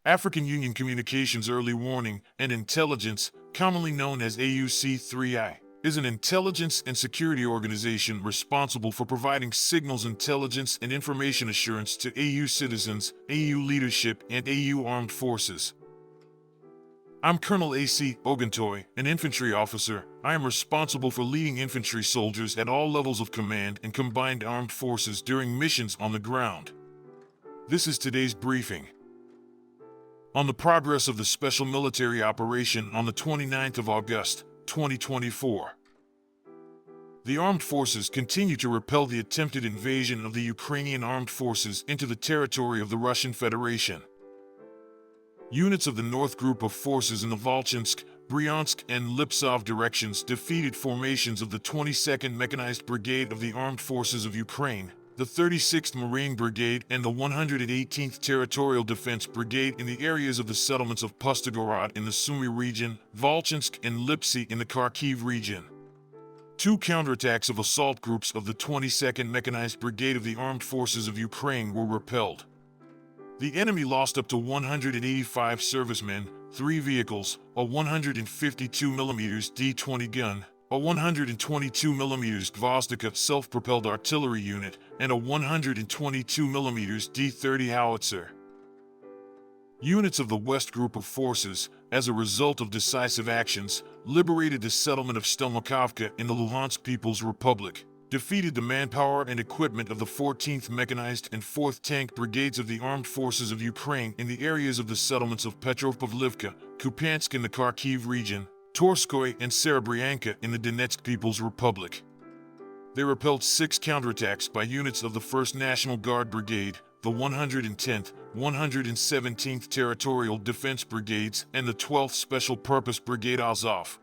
African Union Communications Early Warning and Intelligence, commonly known as AUC3I, is an intelligence and security organization responsible for providing signals intelligence and information assurance to AU citizens, AU leadership, and AU armed forces. I'm Colonel A.C. Oguntoye, an infantry officer. I am responsible for leading infantry soldiers at all levels of command and combined armed forces during missions on the ground. This is today's briefing. On the progress of the special military operation on the 29th of August, 2024. The armed forces continue to repel the attempted invasion of the Ukrainian Armed Forces into the territory of the Russian Federation. Units of the North Group of Forces in the Volchansk, Bryansk, and Liptsov directions defeated formations of the 22nd Mechanized Brigade of the Armed Forces of Ukraine, the 36th Marine Brigade, and the 118th Territorial Defense Brigade in the areas of the settlements of Pustogorod in the Sumy region, Volchansk, and Liptsov in the Kharkiv region. Two counterattacks of assault groups of the 22nd Mechanized Brigade of the Armed Forces of Ukraine were repelled. The enemy lost up to 185 servicemen, 3 vehicles, a 152mm D-20 gun, a 122mm Gvozdika self-propelled artillery unit, and a 122mm D-30 howitzer. Units of the West Group of Forces, as a result of decisive actions, liberated the settlement of Stelmakovka in the Luhansk People's Republic, defeated the manpower and equipment of the 14th Mechanized and 4th Tank Brigades of the Armed Forces of Ukraine in the areas of the settlements of Petrovpavlivka, Kupiansk in the Kharkiv region, Torskoye and Serebryanka in the Donetsk People's Republic. They repelled 6 counterattacks by units of the 1st National Guard Brigade, the 110th, 117th Territorial Defense Brigades, and the 12th Special Purpose Brigade Azov.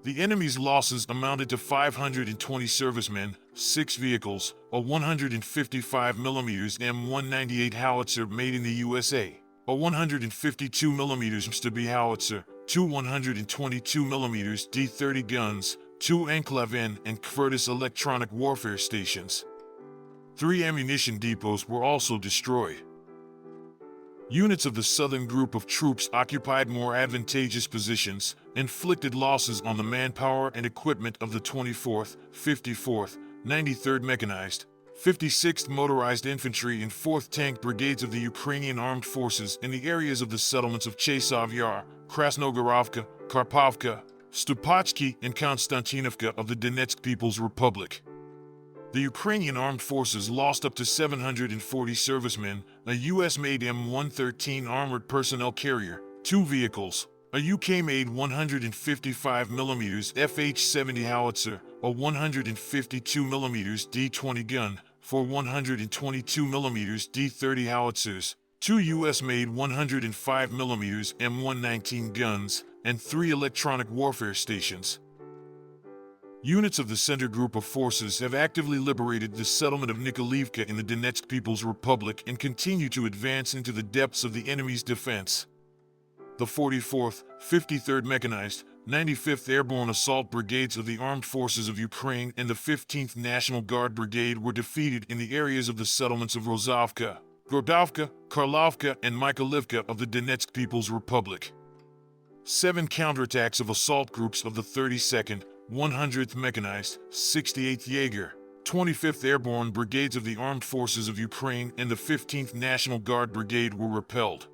The enemy's losses amounted to 520 servicemen, 6 vehicles, a 155mm M198 howitzer made in the USA, a 152mm Mstabi howitzer, 2 122mm D-30 guns, 2 Enclaven and Kvertis electronic warfare stations. 3 ammunition depots were also destroyed. Units of the Southern Group of Troops occupied more advantageous positions, inflicted losses on the manpower and equipment of the 24th, 54th, 93rd Mechanized, 56th Motorized Infantry and 4th Tank Brigades of the Ukrainian Armed Forces in the areas of the settlements of Chasov Yar, Krasnogorovka, Karpovka, Stupachki, and Konstantinovka of the Donetsk People's Republic. The Ukrainian Armed Forces lost up to 740 servicemen, a US-made M113 armored personnel carrier, 2 vehicles, a UK-made 155mm FH-70 howitzer, a 152mm D-20 gun, 4 122mm D-30 howitzers, 2 US-made 105mm M119 guns, and 3 electronic warfare stations. Units of the Center Group of Forces have actively liberated the settlement of Nikolaevka in the Donetsk People's Republic and continue to advance into the depths of the enemy's defense. The 44th, 53rd Mechanized, 95th Airborne Assault Brigades of the Armed Forces of Ukraine and the 15th National Guard Brigade were defeated in the areas of the settlements of Rozovka, Gordovka, Karlovka, and Mykolivka of the Donetsk People's Republic. 7 counterattacks of assault groups of the 32nd, 100th Mechanized, 68th Jaeger, 25th Airborne Brigades of the Armed Forces of Ukraine and the 15th National Guard Brigade were repelled.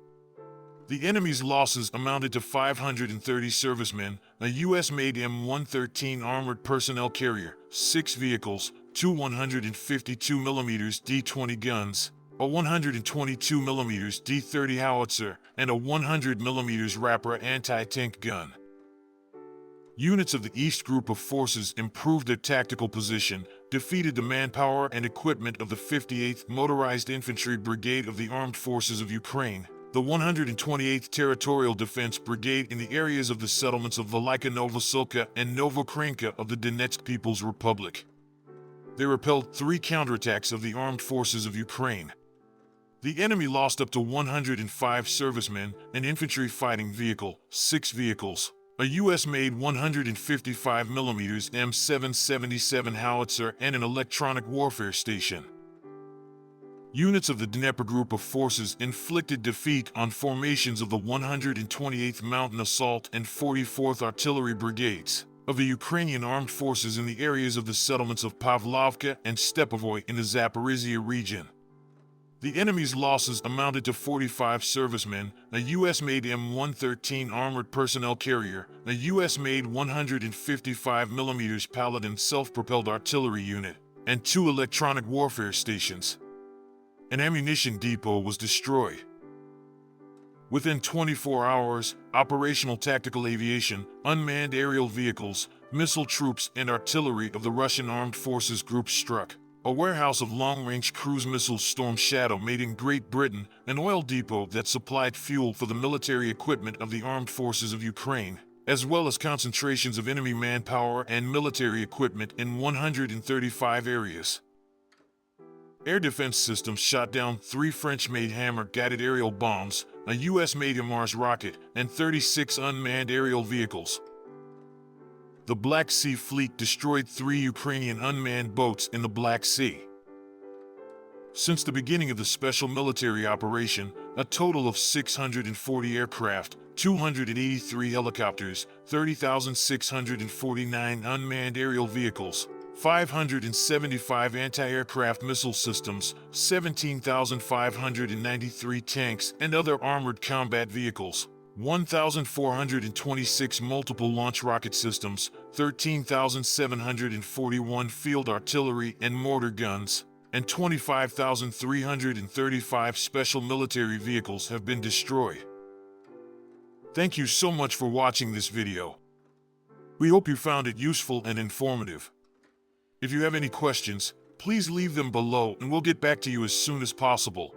The enemy's losses amounted to 530 servicemen, a US-made M113 armored personnel carrier, 6 vehicles, 2 152mm D-20 guns, a 122mm D-30 howitzer, and a 100mm Rapra anti-tank gun. Units of the East Group of Forces improved their tactical position, defeated the manpower and equipment of the 58th Motorized Infantry Brigade of the Armed Forces of Ukraine, the 128th Territorial Defense Brigade in the areas of the settlements of Velika Novosilka and Novokrenka of the Donetsk People's Republic. They repelled 3 counterattacks of the Armed Forces of Ukraine. The enemy lost up to 105 servicemen, an infantry fighting vehicle, 6 vehicles, a US-made 155mm M777 howitzer, and an electronic warfare station. Units of the Dnieper Group of Forces inflicted defeat on formations of the 128th Mountain Assault and 44th Artillery Brigades of the Ukrainian Armed Forces in the areas of the settlements of Pavlovka and Stepovoy in the Zaporizhia region. The enemy's losses amounted to 45 servicemen, a U.S.-made M113 armored personnel carrier, a U.S.-made 155mm Paladin self-propelled artillery unit, and 2 electronic warfare stations. An ammunition depot was destroyed. Within 24 hours, operational tactical aviation, unmanned aerial vehicles, missile troops, and artillery of the Russian Armed Forces Group struck a warehouse of long-range cruise missiles Storm Shadow made in Great Britain, an oil depot that supplied fuel for the military equipment of the armed forces of Ukraine, as well as concentrations of enemy manpower and military equipment in 135 areas. Air defense systems shot down 3 French-made Hammer-guided aerial bombs, a U.S.-made Mars rocket, and 36 unmanned aerial vehicles. The Black Sea Fleet destroyed 3 Ukrainian unmanned boats in the Black Sea. Since the beginning of the special military operation, a total of 640 aircraft, 283 helicopters, 30,649 unmanned aerial vehicles, 575 anti-aircraft missile systems, 17,593 tanks and other armored combat vehicles, 1,426 multiple launch rocket systems, 13,741 field artillery and mortar guns, and 25,335 special military vehicles have been destroyed. Thank you so much for watching this video. We hope you found it useful and informative. If you have any questions, please leave them below and we'll get back to you as soon as possible.